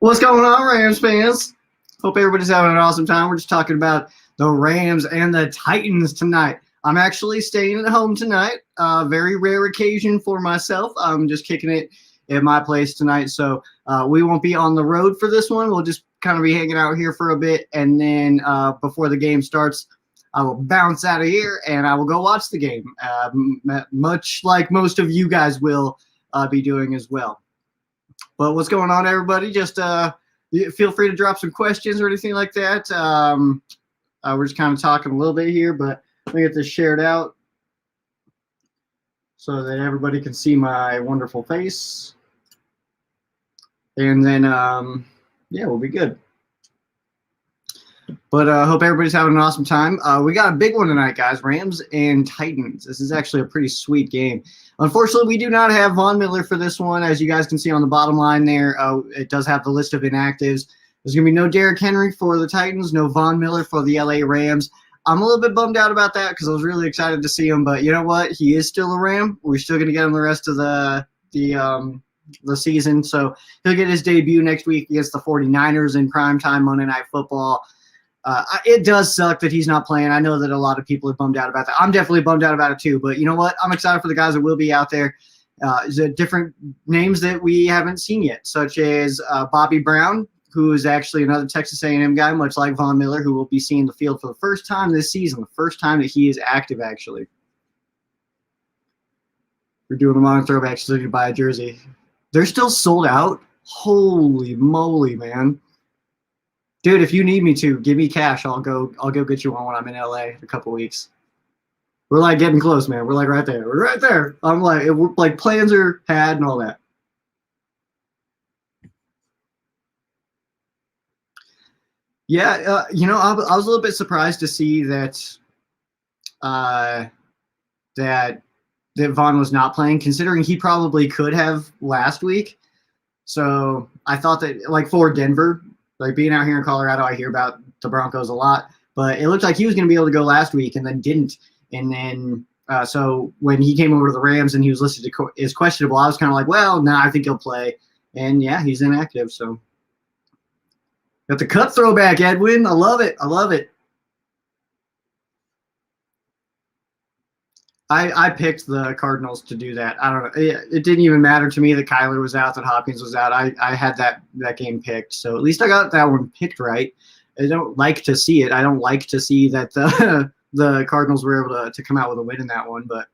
What's going on, Rams fans? Hope everybody's having an awesome time. We're just talking about the Rams and the Titans tonight. I'm actually staying at home tonight. Very rare occasion for myself. I'm just kicking it at my place tonight. So we won't be on the road for this one. We'll just kind of be hanging out here for a bit. And then before the game starts, I will bounce out of here and I will go watch the game, much like most of you guys will be doing as well. But what's going on, everybody? Just feel free to drop some questions or anything like that. We're just kind of talking a little bit here, but let me get this shared out so that everybody can see my wonderful face. And then, yeah, we'll be good. But I hope everybody's having an awesome time. We got a big one tonight, guys. Rams and Titans. This is actually a pretty sweet game. Unfortunately, we do not have Von Miller for this one. As you guys can see on the bottom line there, it does have the list of inactives. There's going to be no Derrick Henry for the Titans, no Von Miller for the LA Rams. I'm a little bit bummed out about that because I was really excited to see him. But you know what? He is still a Ram. We're still going to get him the rest of the season. So he'll get his debut next week against the 49ers in primetime Monday Night Football. It does suck that he's not playing. I know that a lot of people are bummed out about that. I'm definitely bummed out about it too. But you know what? I'm excited for the guys that will be out there. Different names that we haven't seen yet, such as Bobby Brown, who is actually another Texas A&M guy, much like Von Miller, who will be seeing the field for the first time this season, the first time that he is active, actually. We're doing them on throwbacks so you can buy a jersey. They're still sold out? Holy moly, man. Dude, if you need me to, give me cash. I'll go get you one when I'm in LA in a couple weeks. We're like getting close, man. We're like right there. We're right there. I'm like plans are had and all that. Yeah, I was a little bit surprised to see that that Von was not playing, considering he probably could have last week. So I thought that, like, for Denver, like being out here in Colorado, I hear about the Broncos a lot, but it looked like he was going to be able to go last week and then didn't. And then so when he came over to the Rams and he was listed as questionable, I was kind of like, well, nah, I think he'll play. And yeah, he's inactive. So got the cut throwback, Edwin. I love it. I love it. I picked the Cardinals to do that. I don't know. It didn't even matter to me that Kyler was out, that Hopkins was out. I had that game picked. So at least I got that one picked right. I don't like to see it. I don't like to see that the Cardinals were able to come out with a win in that one. But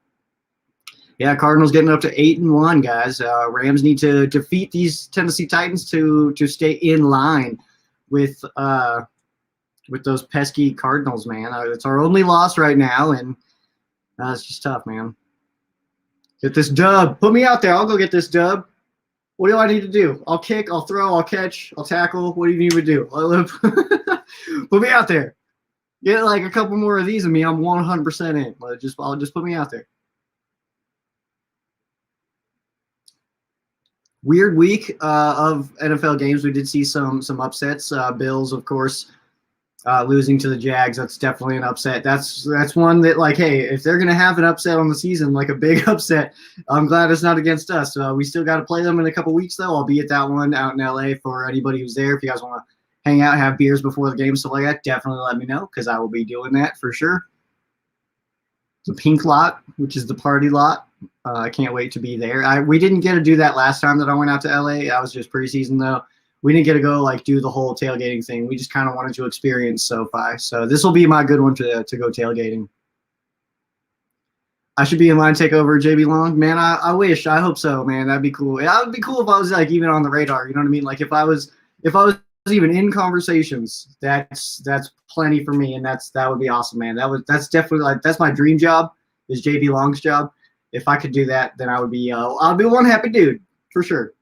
yeah, Cardinals getting up to 8-1, guys. Rams need to defeat these Tennessee Titans to stay in line with those pesky Cardinals, man. It's our only loss right now, and it's just tough, man. Get this dub. Put me out there. I'll go get this dub. What do I need to do? I'll kick, I'll throw, I'll catch, I'll tackle. What do you need me to do? Put me out there. Get like a couple more of these of me. I'm 100% in. I'll just put me out there. Weird week of NFL games. We did see some upsets. Bills, of course, losing to the Jags. That's definitely an upset. That's one that, like, hey, if they're going to have an upset on the season, like a big upset, I'm glad it's not against us. We still got to play them in a couple weeks, though. I'll be at that one out in LA for anybody who's there. If you guys want to hang out, have beers before the game, stuff like that, definitely let me know because I will be doing that for sure. The pink lot, which is the party lot. I can't wait to be there. We didn't get to do that last time that I went out to LA. That was just preseason, though. We didn't get to go do the whole tailgating thing. We just kind of wanted to experience SoFi. So this will be my good one to go tailgating. I should be in line to take over JB Long. Man, I wish. I hope so, man. That'd be cool. That would be cool if I was even on the radar. You know what I mean? Like if I was even in conversations, that's plenty for me, and that would be awesome, man. That's definitely that's my dream job is JB Long's job. If I could do that, then I'll be one happy dude for sure.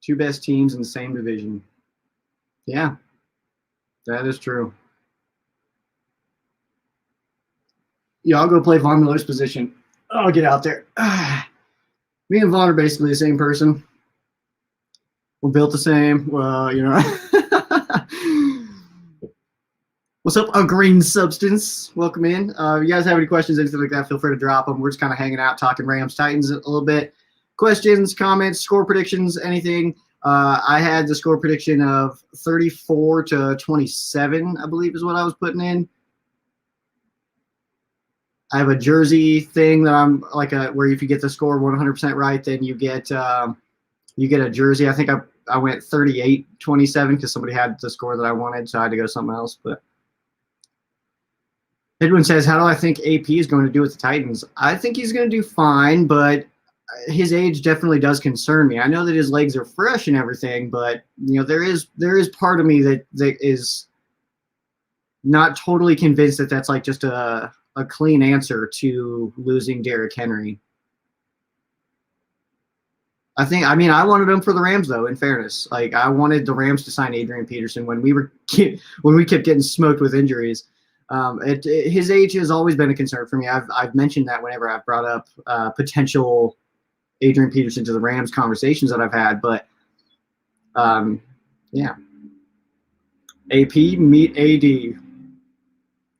Two best teams in the same division. Yeah, that is true. Yeah, I'll go play Von Miller's position. I'll get out there. Me and Von are basically the same person. We're built the same. Well, you know. What's up, a green substance? Welcome in. If you guys have any questions, anything like that, feel free to drop them. We're just kind of hanging out, talking Rams, Titans a little bit. Questions, comments, score predictions, anything. I had the score prediction of 34-27, I believe is what I was putting in. I have a jersey thing that I'm like where if you get the score 100% right, then you get a jersey. I think I went 38-27 because somebody had the score that I wanted, so I had to go something else. But Edwin says, how do I think AP is going to do with the Titans? I think he's going to do fine, but his age definitely does concern me. I know that his legs are fresh and everything, but there is part of me that is not totally convinced that that's like just a clean answer to losing Derrick Henry. I wanted him for the Rams, though, in fairness. Like, I wanted the Rams to sign Adrian Peterson when we kept getting smoked with injuries. His age has always been a concern for me. I've mentioned that whenever I've brought up potential Adrian Peterson to the Rams conversations that I've had. But, yeah. AP meet AD.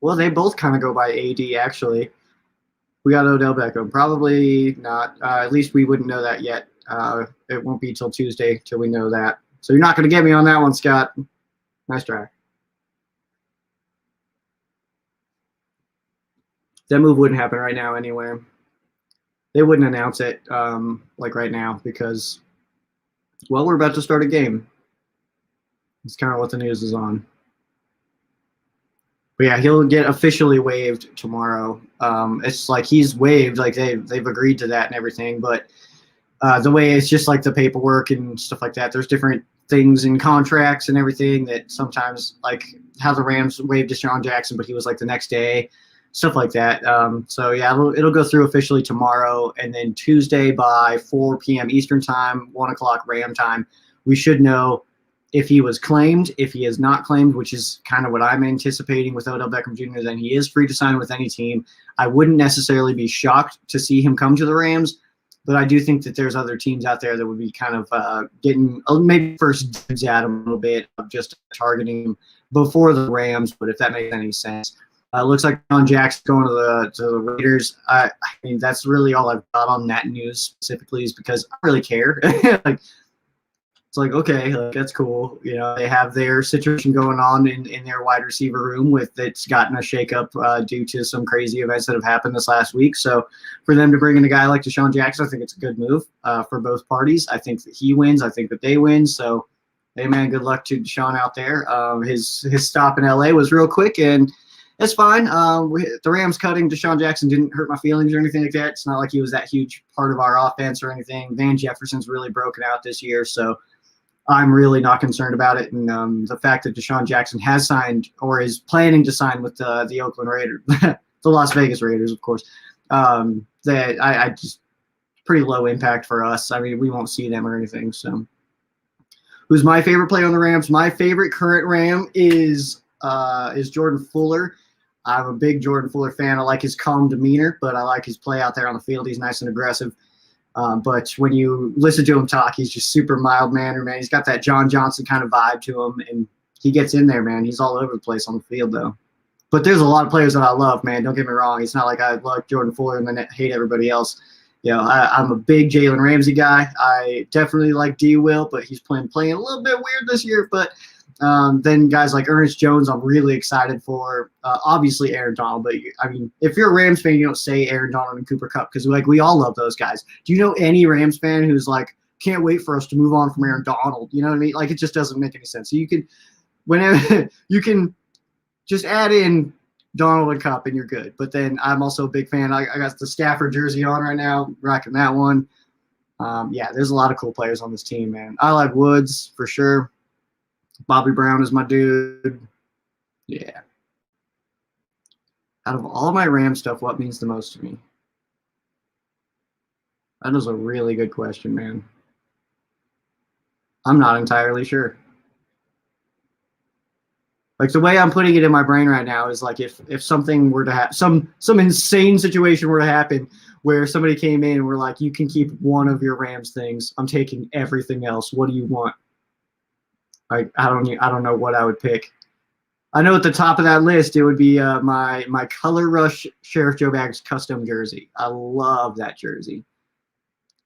Well, they both kind of go by AD, actually. We got Odell Beckham. Probably not. At least we wouldn't know that yet. It won't be till Tuesday till we know that. So you're not going to get me on that one, Scott. Nice try. That move wouldn't happen right now anyway. They wouldn't announce it like right now because, well, we're about to start a game. It's kind of what the news is on. But yeah, he'll get officially waived tomorrow. It's like he's waived, like they've agreed to that and everything. But the way it's just like the paperwork and stuff like that. There's different things in contracts and everything that sometimes, like how the Rams waived Deshaun Jackson, but he was like the next day, stuff like that. So yeah, it'll go through officially tomorrow, and then Tuesday by 4 p.m. Eastern time, 1 o'clock Ram time, we should know if he was claimed. If he is not claimed, which is kind of what I'm anticipating with Odell Beckham Jr., then he is free to sign with any team. I wouldn't necessarily be shocked to see him come to the Rams, but I do think that there's other teams out there that would be kind of getting maybe first dibs at him a little bit of just targeting him before the Rams, but if that makes any sense. Looks like John Jackson going to the Raiders. I mean, that's really all I've got on that news specifically, is because I don't really care. Like, it's like, okay, like, that's cool. They have their situation going on in their wide receiver room that's gotten a shakeup due to some crazy events that have happened this last week. So for them to bring in a guy like Deshaun Jackson, I think it's a good move for both parties. I think that he wins. I think that they win. So, hey, man, good luck to Deshaun out there. His stop in L.A. was real quick, and it's fine. The Rams cutting Deshaun Jackson didn't hurt my feelings or anything like that. It's not like he was that huge part of our offense or anything. Van Jefferson's really broken out this year, so I'm really not concerned about it. And the fact that Deshaun Jackson has signed or is planning to sign with the Oakland Raiders, the Las Vegas Raiders, of course, that I just pretty low impact for us. I mean, we won't see them or anything. So, who's my favorite player on the Rams? My favorite current Ram is Jordan Fuller. I'm a big Jordan Fuller fan. I like his calm demeanor, but I like his play out there on the field. He's nice and aggressive. But when you listen to him talk, he's just super mild-mannered, man. He's got that John Johnson kind of vibe to him, and he gets in there, man. He's all over the place on the field, though. But there's a lot of players that I love, man. Don't get me wrong. It's not like I love Jordan Fuller and then hate everybody else. I'm a big Jalen Ramsey guy. I definitely like D. Will, but he's playing a little bit weird this year. But then guys like Ernest Jones, I'm really excited for. Obviously Aaron Donald, but I mean, if you're a Rams fan, you don't say Aaron Donald and Cooper Kupp because we all love those guys. Do you know any Rams fan who's like, can't wait for us to move on from Aaron Donald? You know what I mean? Like, it just doesn't make any sense. So you can just add in Donald and Kupp and you're good. But then I'm also a big fan. I got the Stafford jersey on right now, rocking that one. Yeah, there's a lot of cool players on this team, man. I like Woods for sure. Bobby Brown is my dude. Yeah. Out of all my Ram stuff, what means the most to me? That is a really good question, man. I'm not entirely sure. Like, the way I'm putting it in my brain right now is like if something were to happen, some insane situation were to happen where somebody came in and were like, you can keep one of your Rams things. I'm taking everything else. What do you want? Like, I don't know what I would pick. I know at the top of that list it would be my Color Rush Sheriff Joe Bags custom jersey. I love that jersey.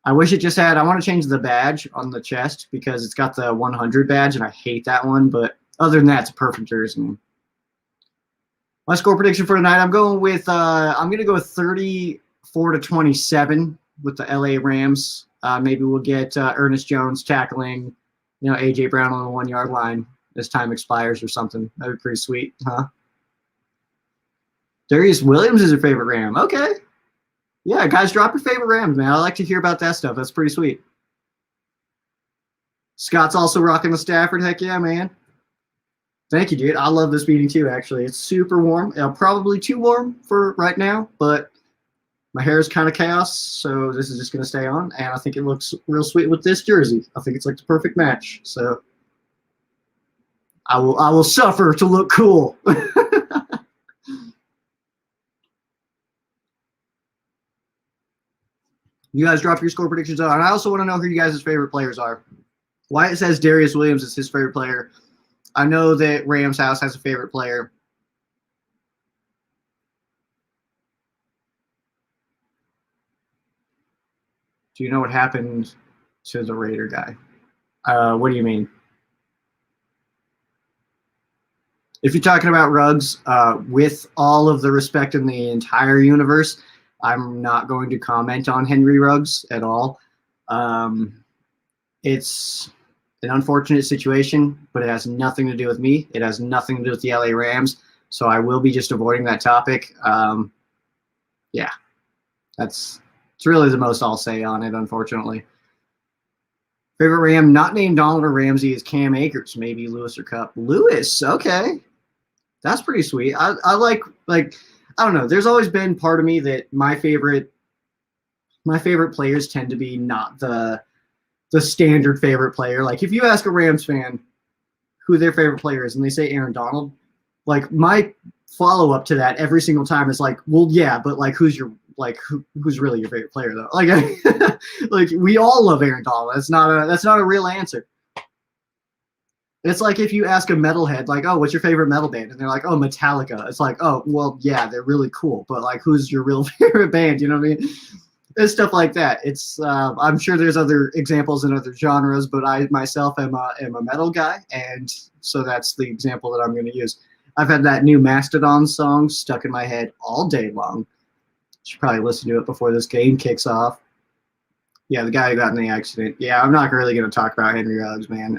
I wish it just had, I want to change the badge on the chest because it's got the 100 badge, and I hate that one. But other than that, it's a perfect jersey. My score prediction for tonight, I'm going with, I'm going to go with 34-27 with the LA Rams. Maybe we'll get Ernest Jones tackling, A.J. Brown on the 1 yard line as time expires or something. That would be pretty sweet, huh? Darius Williams is your favorite Ram. Okay. Yeah, guys, drop your favorite Rams, man. I like to hear about that stuff. That's pretty sweet. Scott's also rocking the Stafford. Heck yeah, man. Thank you, dude. I love this meeting too, actually. It's super warm. Probably too warm for right now, but my hair is kind of chaos, so this is just going to stay on, and I think it looks real sweet with this jersey. I think it's like the perfect match, so I will suffer to look cool. You guys drop your score predictions on. And I also want to know who you guys' favorite players are. Wyatt says Darius Williams is his favorite player. I know that Rams House has a favorite player. Do you know what happened to the Raider guy? What do you mean? If you're talking about Ruggs, with all of the respect in the entire universe, I'm not going to comment on Henry Ruggs at all. It's an unfortunate situation, but it has nothing to do with me. It has nothing to do with the LA Rams, so I will be just avoiding that topic. Yeah, it's really the most I'll say on it, unfortunately. Favorite Ram not named Donald or Ramsey is Cam Akers, maybe Lewis or Cup. Lewis, okay. That's pretty sweet. I like I don't know. There's always been part of me that my favorite players tend to be not the standard favorite player. Like if you ask a Rams fan who their favorite player is and they say Aaron Donald, like my follow up to that every single time is like, well, yeah, but like who's really your favorite player though? Like like we all love Aaron Donald. That's not a real answer. It's like if you ask a metalhead, like, oh, what's your favorite metal band? And they're like, oh, Metallica. It's like, oh, well, yeah, they're really cool. But, like, who's your real favorite band? You know what I mean? It's stuff like that. It's I'm sure there's other examples in other genres, but I myself am a metal guy. And so that's the example that I'm going to use. I've had that new Mastodon song stuck in my head all day long. Should probably listen to it before this game kicks off. Yeah, the guy who got in the accident. Yeah, I'm not really going to talk about Henry Ruggs, man.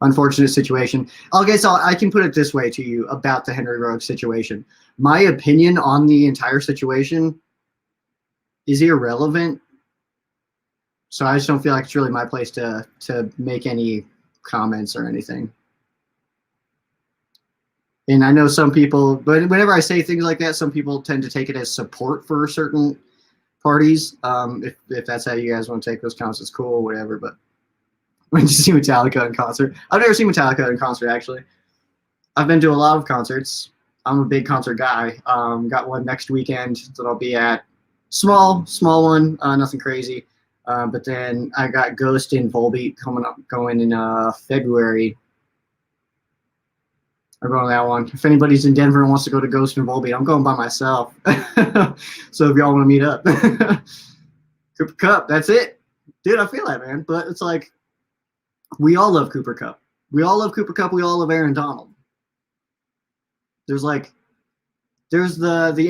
Unfortunate situation. Okay, so I can put it this way to you about the Henry Ruggs situation. My opinion on the entire situation is irrelevant. So I just don't feel like it's really my place to make any comments or anything. And I know some people, but whenever I say things like that, some people tend to take it as support for certain parties. If that's how you guys want to take those comments, it's cool, whatever, but when you see Metallica in concert. I've never seen Metallica in concert, actually. I've been to a lot of concerts. I'm a big concert guy. Got one next weekend that I'll be at. Small one, nothing crazy. But then I got Ghost in Volbeat going in February. I'm going to that one. If anybody's in Denver and wants to go to Ghost in Volbeat, I'm going by myself. So if y'all want to meet up. Cooper Kupp, that's it. Dude, I feel that, man. But it's like, we all love Cooper Kupp. We all love Cooper Kupp. We all love Aaron Donald. There's the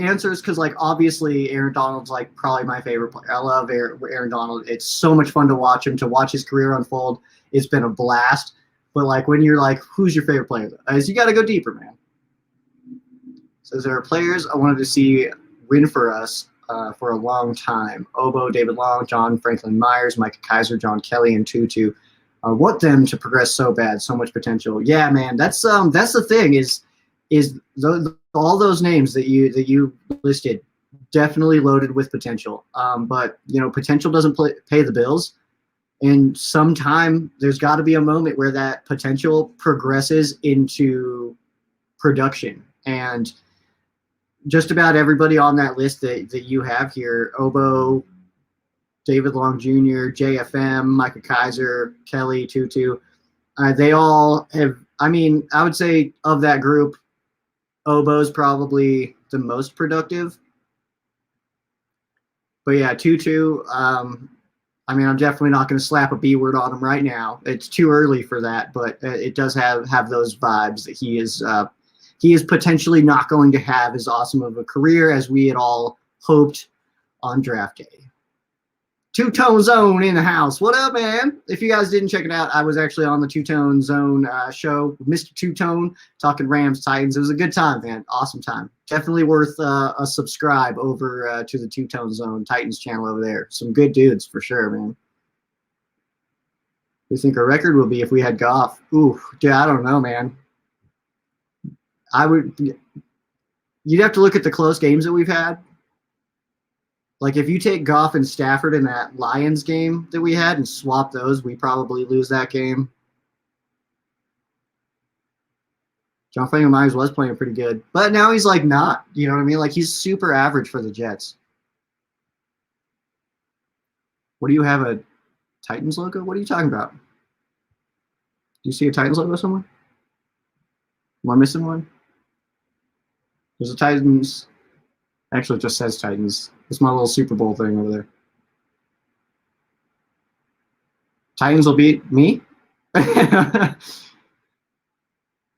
answers because like obviously Aaron Donald's like probably my favorite player. I love Aaron Donald. It's so much fun to watch him, to watch his career unfold. It's been a blast. But like when you're like, who's your favorite player? You got to go deeper, man. So there are players I wanted to see win for us for a long time. Obo, David Long, John Franklin Myers, Micah Kaiser, John Kelly, and Tutu. I want them to progress so bad, so much potential. Yeah, man, that's the thing is all those names that you listed definitely loaded with potential. But potential doesn't pay the bills, and sometime there's got to be a moment where that potential progresses into production. And just about everybody on that list that you have here, Obo, David Long Jr., JFM, Micah Kaiser, Kelly, Tutu, they all have, I would say of that group, Obo's probably the most productive. But yeah, Tutu. I mean, I'm definitely not going to slap a B word on him right now. It's too early for that, but it does have those vibes that he is potentially not going to have as awesome of a career as we had all hoped on draft day. Two-Tone Zone in the house. What up, man? If you guys didn't check it out, I was actually on the Two-Tone Zone show with Mr. Two-Tone talking Rams Titans. It was a good time, man. Awesome time. Definitely worth a subscribe over to the Two-Tone Zone Titans channel over there. Some good dudes for sure, man. What do you think our record will be if we had Goff? Ooh, dude, I don't know, man. You'd have to look at the close games that we've had. Like, if you take Goff and Stafford in that Lions game that we had and swap those, we probably lose that game. John Franklin Myers was playing pretty good. But now he's, like, not. You know what I mean? Like, he's super average for the Jets. What do you have, a Titans logo? What are you talking about? Do you see a Titans logo somewhere? Am I missing one? There's a Titans. Actually, it just says Titans. It's my little Super Bowl thing over there. Titans will beat me?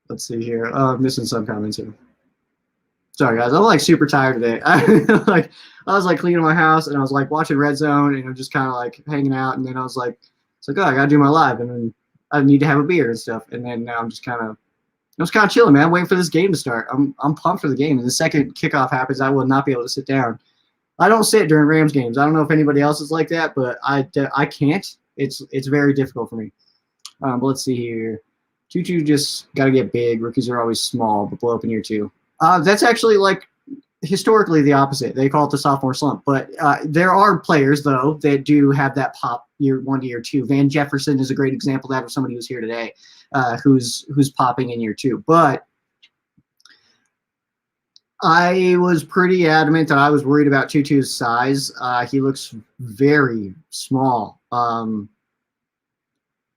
Let's see here. Oh, I'm missing some comments here. Sorry, guys. I'm like super tired today. I was like cleaning my house and I was like watching Red Zone and I'm just kind of like hanging out. And then I was like, oh, I got to do my live. And then I need to have a beer and stuff. And then now I'm just kind of, I was kind of chilling, man. I'm waiting for this game to start. I'm pumped for the game. And the second kickoff happens, I will not be able to sit down. I don't sit during Rams games. I don't know if anybody else is like that, but I can't. It's very difficult for me. But let's see here. Tutu just got to get big. Rookies are always small, but blow up in year two. That's actually like historically the opposite. They call it the sophomore slump. But there are players, though, that do have that pop year one to year two. Van Jefferson is a great example of that, of somebody who's here today, who's popping in year two. But I was pretty adamant that I was worried about Tutu's size. He looks very small.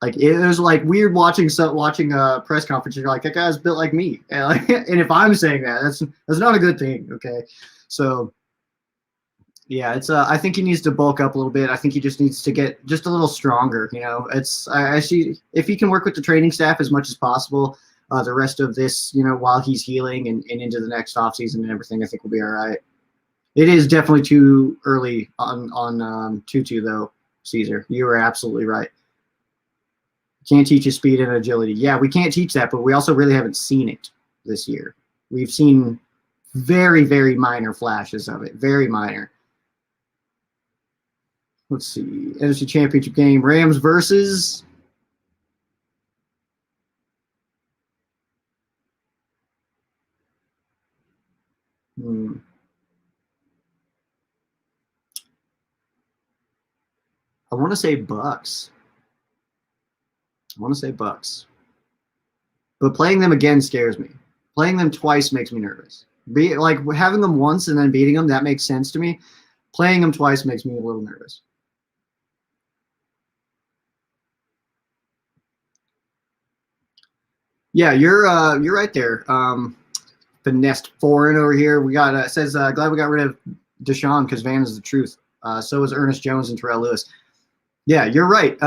Like it was like weird watching a press conference. You're like, that guy's built like me, and if I'm saying that, that's not a good thing. Okay, so yeah, it's I think he needs to bulk up a little bit. I think he just needs to get just a little stronger. You know, I see if he can work with the training staff as much as possible. The rest of this, you know, while he's healing and into the next offseason and everything, I think we'll be all right. It is definitely too early on Tutu, though, Caesar. You were absolutely right. Can't teach you speed and agility. Yeah, we can't teach that, but we also really haven't seen it this year. We've seen very, very minor flashes of it. Very minor. Let's see. NFC Championship game. Rams versus... I want to say Bucks. But playing them again scares me. Playing them twice makes me nervous. Like having them once and then beating them, that makes sense to me. Playing them twice makes me a little nervous. Yeah, you're right there. Finessed foreign over here. We got says glad we got rid of Deshaun because Van is the truth. So is Ernest Jones and Terrell Lewis. Yeah, you're right.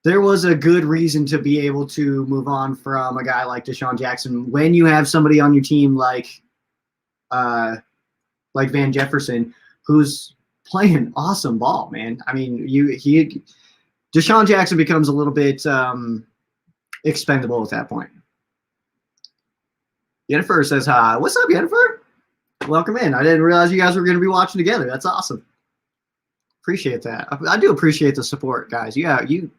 There was a good reason to be able to move on from a guy like Deshaun Jackson when you have somebody on your team like Van Jefferson who's playing awesome ball, man. I mean, Deshaun Jackson becomes a little bit expendable at that point. Jennifer says hi. What's up, Jennifer? Welcome in. I didn't realize you guys were going to be watching together. That's awesome. Appreciate that. I do appreciate the support, guys. Yeah, you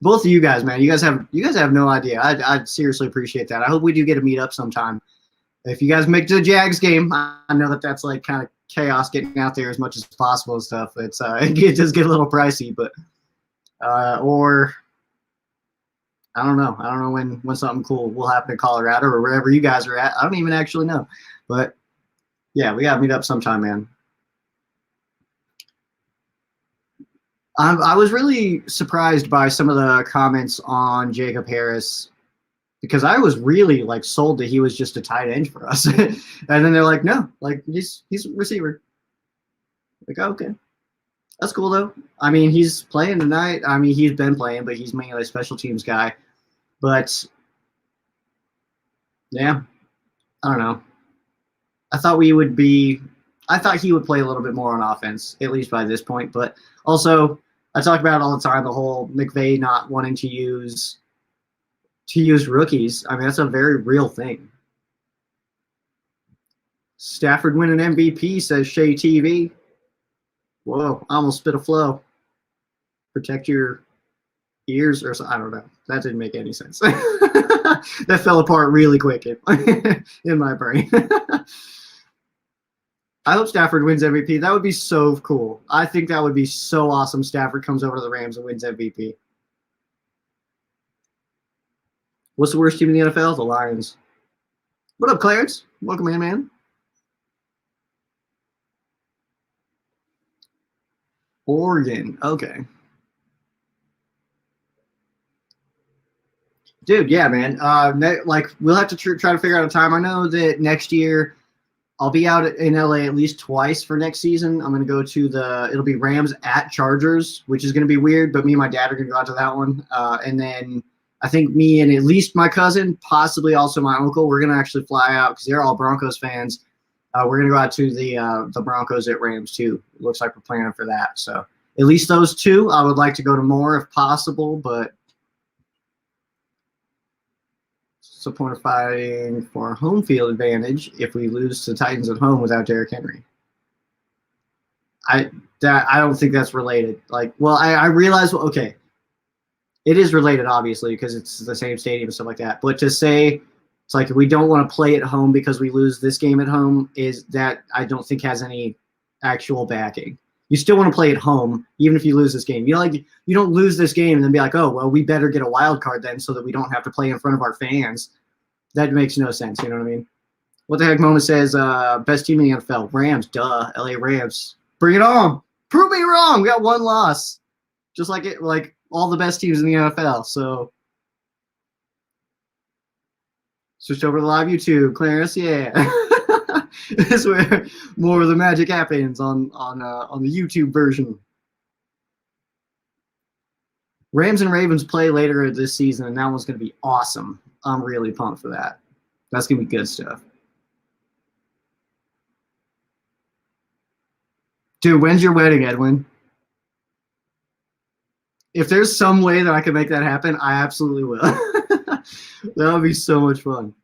both of you guys, man. You guys have no idea. I seriously appreciate that. I hope we do get to meet up sometime. If you guys make it to the Jags game, I know that's like kind of chaos getting out there as much as possible and stuff. It does get a little pricey, but or I don't know. I don't know when something cool will happen in Colorado or wherever you guys are at. I don't even actually know, but yeah, we gotta meet up sometime, man. I was really surprised by some of the comments on Jacob Harris because I was really like sold that he was just a tight end for us. And then they're like, no, like he's a receiver. Like, okay. That's cool, though. I mean, he's playing tonight. I mean, he's been playing, but he's mainly a special teams guy. But, yeah, I don't know. I thought he would play a little bit more on offense, at least by this point. But also, I talk about it all the time, the whole McVay not wanting to use rookies. I mean, that's a very real thing. Stafford winning MVP, says Shay TV. Whoa, I almost spit a flow. Protect your ears, or I don't know. That didn't make any sense. That fell apart really quick in my brain. I hope Stafford wins MVP. That would be so cool. I think that would be so awesome. Stafford comes over to the Rams and wins MVP. What's the worst team in the NFL? The Lions. What up, Clarence? Welcome in, man. Oregon. Okay. Dude, yeah, man. We'll have to try to figure out a time. I know that next year I'll be out in LA at least twice for next season. I'm going to go to it'll be Rams at Chargers, which is going to be weird, but me and my dad are going to go out to that one. And then I think me and at least my cousin, possibly also my uncle, we're going to actually fly out because they're all Broncos fans. We're going to go out to the Broncos at Rams too. It looks like we're planning for that. So at least those two. I would like to go to more if possible, but what's the point of fighting for home field advantage if we lose to Titans at home without Derrick Henry? I don't think that's related. I realize, okay, it is related obviously because it's the same stadium and stuff like that. But to say it's like we don't want to play at home because we lose this game at home is that I don't think has any actual backing. You still want to play at home even if you lose this game. You don't lose this game and then be like, oh well, we better get a wild card then so that we don't have to play in front of our fans. That makes no sense. You know what I mean? What the heck? Moment says best team in the NFL. Rams, duh. LA Rams. Bring it on. Prove me wrong. We got one loss. Just like all the best teams in the NFL. So switched over to live YouTube. Clarence, yeah. This is where more of the magic happens on the YouTube version. Rams and Ravens play later this season, and that one's going to be awesome. I'm really pumped for that. That's going to be good stuff. Dude, when's your wedding, Edwin? If there's some way that I can make that happen, I absolutely will. That would be so much fun.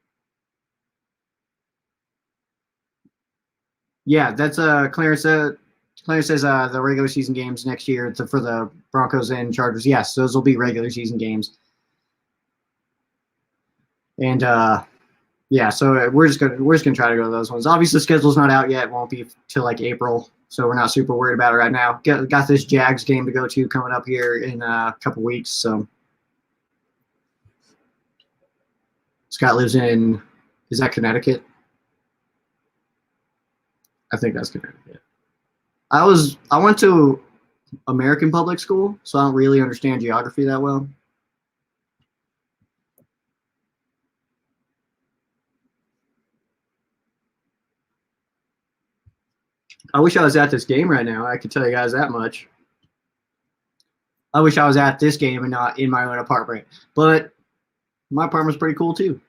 Yeah, that's Clarence says the regular season games next year for the Broncos and Chargers. Yes, those will be regular season games. And yeah, so we're just gonna try to go to those ones. Obviously, the schedule's not out yet; it won't be till like April, so we're not super worried about it right now. Got this Jags game to go to coming up here in a couple weeks. So Scott lives in, is that Connecticut? I think that's Connecticut. I went to American public school, so I don't really understand geography that well. I wish I was at this game right now. I could tell you guys that much. I wish I was at this game and not in my own apartment. But my apartment's pretty cool too.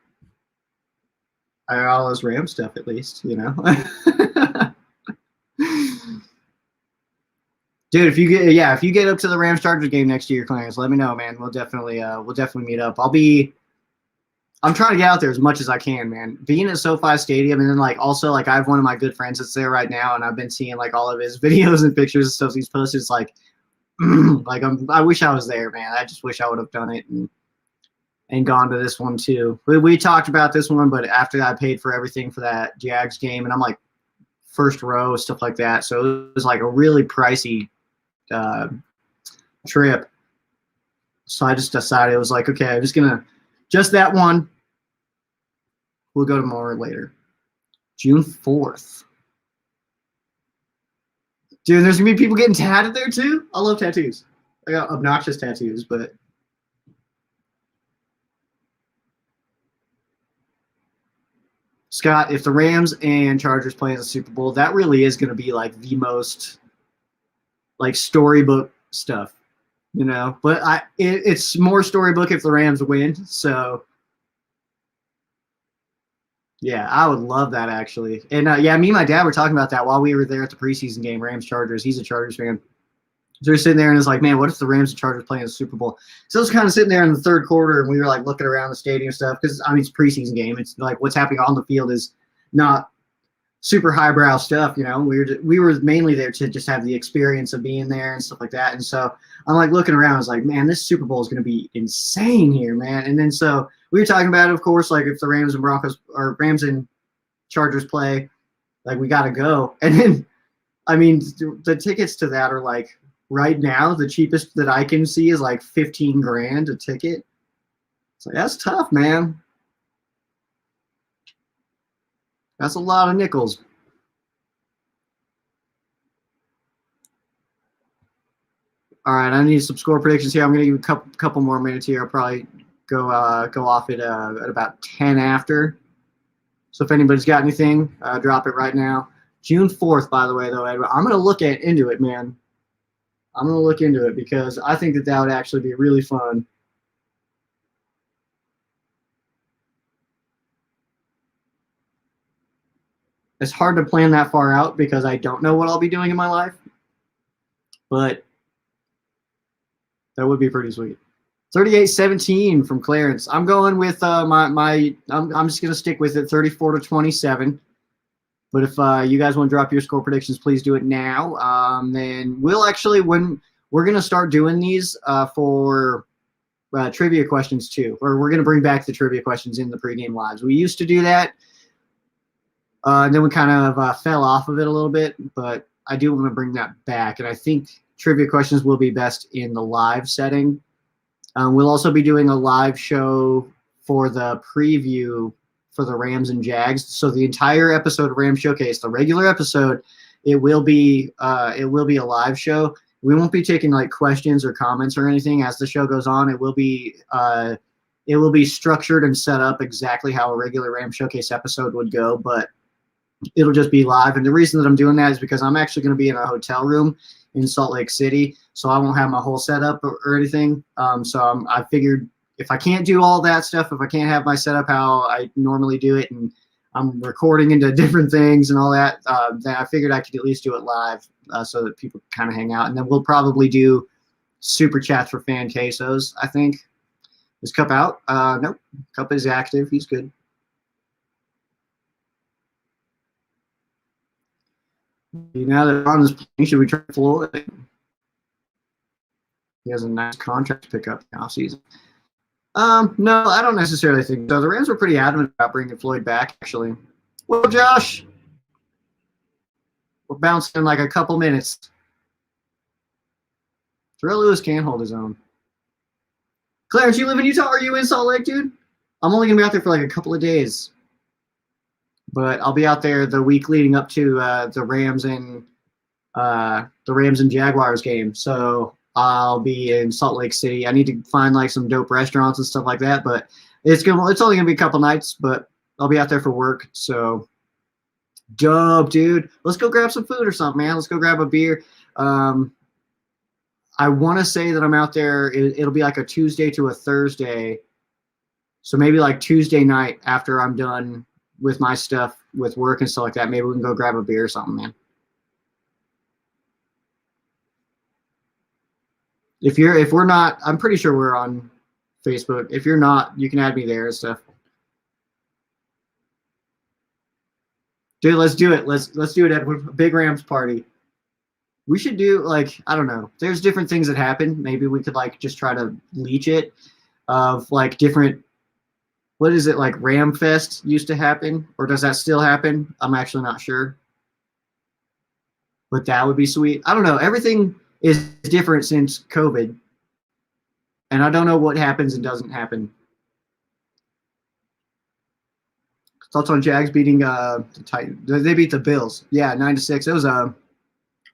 I got all this Ram stuff at least, you know. Dude, if you get up to the Rams Chargers game next year, Clarence, let me know, man. We'll definitely meet up. I'm trying to get out there as much as I can, man. Being at SoFi Stadium, and then also I have one of my good friends that's there right now, and I've been seeing all of his videos and pictures and stuff he's posted. It's I wish I was there, man. I just wish I would have done it and gone to this one too. We talked about this one, but after I paid for everything for that Jags game, and I'm first row, stuff like that. So it was a really pricey trip. So I just decided it was okay, I'm just gonna just that one. We'll go to more later. June 4th. Dude, there's gonna be people getting tatted there too. I love tattoos. I got obnoxious tattoos, but Scott, if the Rams and Chargers play in the Super Bowl, that really is going to be the most like storybook stuff, you know. But it's more storybook if the Rams win. So yeah, I would love that actually. And yeah, me and my dad were talking about that while we were there at the preseason game, Rams Chargers. He's a Chargers fan. So we're sitting there and it's like, man, what if the Rams and Chargers playing the Super Bowl? So I was kind of sitting there in the third quarter and we were like looking around the stadium stuff because I mean it's a preseason game. It's like what's happening on the field is not super highbrow stuff, you know. We were mainly there to just have the experience of being there and stuff like that. And so I'm like looking around, I was like, man, this Super Bowl is going to be insane here, man. And then so we were talking about it, of course, like if the Rams and Broncos or Rams and Chargers play, like we got to go. And then, I mean, the tickets to that are like right now the cheapest that I can see is like $15,000 a ticket. So that's tough, man. That's a lot of nickels. All right, I need some score predictions here. I'm going to give you a couple more minutes here. I'll probably go off at about 10 after. So if anybody's got anything, drop it right now. June 4th, by the way, though, Edward, I'm going to look into it, man. I'm going to look into it because I think that would actually be really fun. It's hard to plan that far out because I don't know what I'll be doing in my life, but that would be pretty sweet. 38-17 from Clarence. I'm going with I'm just going to stick with it, 34-27. But if you guys want to drop your score predictions, please do it now. Then we'll actually, when we're going to start doing these for trivia questions too, or we're going to bring back the trivia questions in the pregame lives. We used to do that. And then we kind of fell off of it a little bit, but I do want to bring that back. And I think trivia questions will be best in the live setting. We'll also be doing a live show for the preview for the Rams and Jags. So the entire episode of Rams Showcase, the regular episode, it will be a live show. We won't be taking like questions or comments or anything as the show goes on. It will be structured and set up exactly how a regular Rams Showcase episode would go, but it'll just be live. And the reason that I'm doing that is because I'm actually going to be in a hotel room in Salt Lake City, so I won't have my whole setup or anything. So I figured if I can't do all that stuff, if I can't have my setup how I normally do it, and I'm recording into different things and all that, then I figured I could at least do it live so that people kind of hang out. And then we'll probably do super chats for Fan Quesos, I think. Is Cup out? Nope. Cup is active. He's good. Now that Ron is playing, should we try Floyd? He has a nice contract to pick up the offseason. No, I don't necessarily think so. The Rams were pretty adamant about bringing Floyd back, actually. Well, Josh, we're bouncing in like a couple minutes. Terrell Lewis can't hold his own. Clarence, you live in Utah? Are you in Salt Lake, dude? I'm only going to be out there for like a couple of days. But I'll be out there the week leading up to the Rams and Jaguars game. So I'll be in Salt Lake City. I need to find like some dope restaurants and stuff like that. But it's only gonna be a couple nights. But I'll be out there for work. So dope, dude. Let's go grab some food or something, man. Let's go grab a beer. I want to say that I'm out there. It'll be like a Tuesday to a Thursday. So maybe like Tuesday night after I'm done with my stuff with work and stuff like that, maybe we can go grab a beer or something, man. If we're not, I'm pretty sure we're on Facebook. If you're not, you can add me there and stuff. Dude, let's do it. Let's do it at a big Rams party. We should do like, I don't know. There's different things that happen. Maybe we could like just try to leech it of like different. What is it, like Ram Fest used to happen? Or does that still happen? I'm actually not sure. But that would be sweet. I don't know. Everything is different since COVID. And I don't know what happens and doesn't happen. Thoughts on Jags beating the Titans? They beat the Bills. Yeah, 9-6. It was a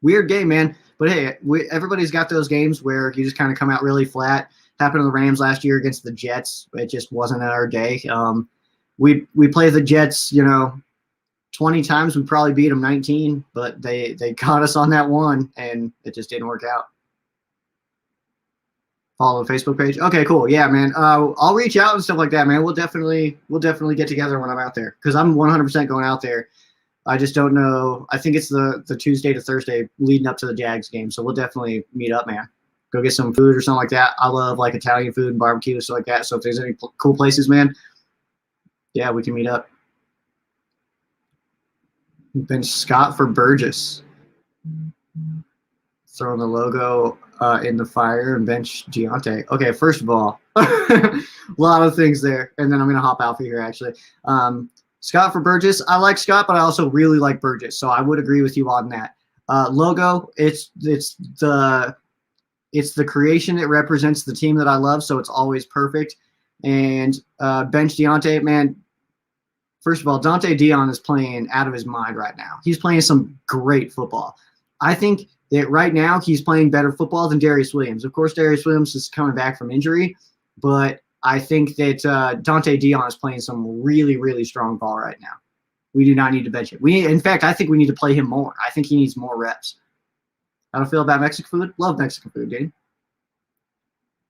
weird game, man. But hey, everybody's got those games where you just kind of come out really flat. Happened to the Rams last year against the Jets. It just wasn't our day. We play the Jets, 20 times, we probably beat them 19, but they caught us on that one, and it just didn't work out. Follow the Facebook page. Okay, cool. Yeah, man. I'll reach out and stuff like that, man. We'll definitely get together when I'm out there, because I'm 100% going out there. I just don't know. I think it's the Tuesday to Thursday leading up to the Jags game, so we'll definitely meet up, man. Go get some food or something like that. I love like Italian food and barbecue and stuff like that. So if there's any cool places, man, yeah, we can meet up. Bench Scott for Burgess. Throwing the logo in the fire and bench Deontay. Okay, first of all, a lot of things there, and then I'm gonna hop out for here actually. Scott for Burgess. I like Scott, but I also really like Burgess, so I would agree with you on that. Logo. It's the creation that represents the team that I love, so it's always perfect. And bench Deontay, man. First of all, Dante Dion is playing out of his mind right now. He's playing some great football. I think that right now he's playing better football than Darius Williams. Of course, Darius Williams is coming back from injury, but I think that Dante Dion is playing some really, really strong ball right now. We do not need to bench it. In fact, I think we need to play him more. I think he needs more reps. How do I feel about Mexican food? Love Mexican food, dude.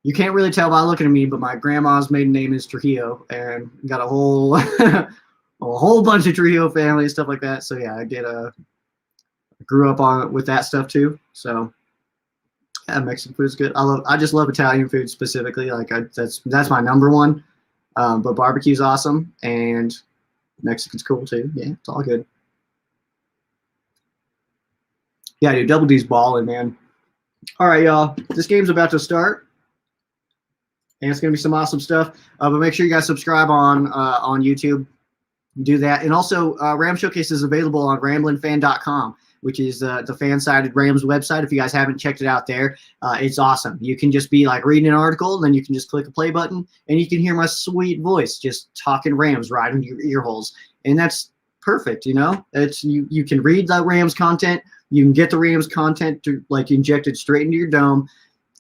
You can't really tell by looking at me, but my grandma's maiden name is Trujillo, and got a whole a whole bunch of Trujillo family and stuff like that. So yeah, I grew up with that stuff too. So yeah, Mexican food is good. I just love Italian food specifically. Like that's my number one. But barbecue's awesome, and Mexican's cool too. Yeah, it's all good. Yeah, dude, Double D's balling, man. All right, y'all. This game's about to start, and it's gonna be some awesome stuff. But make sure you guys subscribe on YouTube. Do that, and also Ram Showcase is available on RamblinFan.com, which is the fan-sided Rams website. If you guys haven't checked it out there, it's awesome. You can just be like reading an article, and then you can just click a play button, and you can hear my sweet voice just talking Rams right into your ear holes, and that's perfect. You know, it's you can read the Rams content, you can get the Rams content to like injected straight into your dome,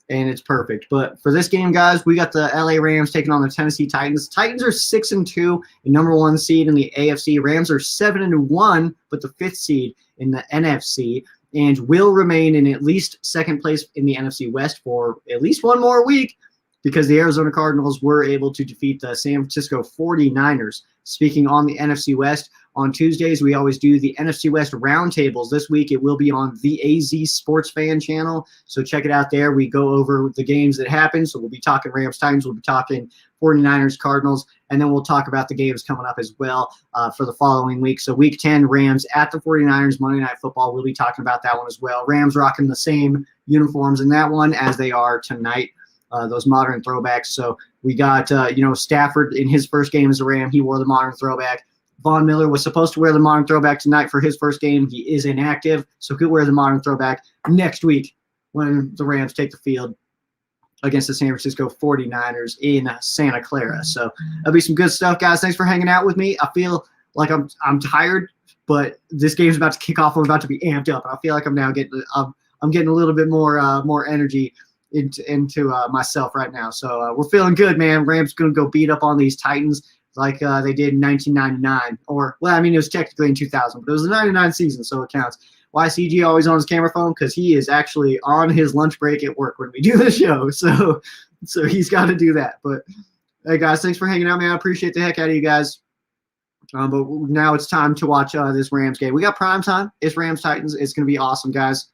and it's perfect. But for this game, guys, we got the LA Rams taking on the Tennessee Titans. Titans are 6-2, and number 1 seed in the AFC. Rams are 7-1, but the 5th seed in the NFC, and will remain in at least 2nd place in the NFC West for at least one more week, because the Arizona Cardinals were able to defeat the San Francisco 49ers. Speaking on the NFC West, on Tuesdays, we always do the NFC West roundtables. This week, it will be on the AZ Sports Fan channel, so check it out there. We go over the games that happen, so we'll be talking Rams, Titans, we'll be talking 49ers, Cardinals, and then we'll talk about the games coming up as well for the following week. So week 10, Rams at the 49ers, Monday Night Football. We'll be talking about that one as well. Rams rocking the same uniforms in that one as they are tonight. Those modern throwbacks. So we got, Stafford in his first game as a Ram. He wore the modern throwback. Von Miller was supposed to wear the modern throwback tonight for his first game. He is inactive, so he'll wear the modern throwback next week when the Rams take the field against the San Francisco 49ers in Santa Clara. So that'll be some good stuff, guys. Thanks for hanging out with me. I feel like I'm tired, but this game's about to kick off. I'm about to be amped up. I feel like I'm now getting a little bit more energy into myself right now. So we're feeling good, man. Rams going to go beat up on these Titans like they did in 1999. Or, well, I mean, it was technically in 2000, but it was the 99 season, so it counts. Why is CG always on his camera phone? Because he is actually on his lunch break at work when we do the show. So he's got to do that. But, hey, guys, thanks for hanging out, man. I appreciate the heck out of you guys. But now it's time to watch this Rams game. We got prime time. It's Rams-Titans. It's going to be awesome, guys.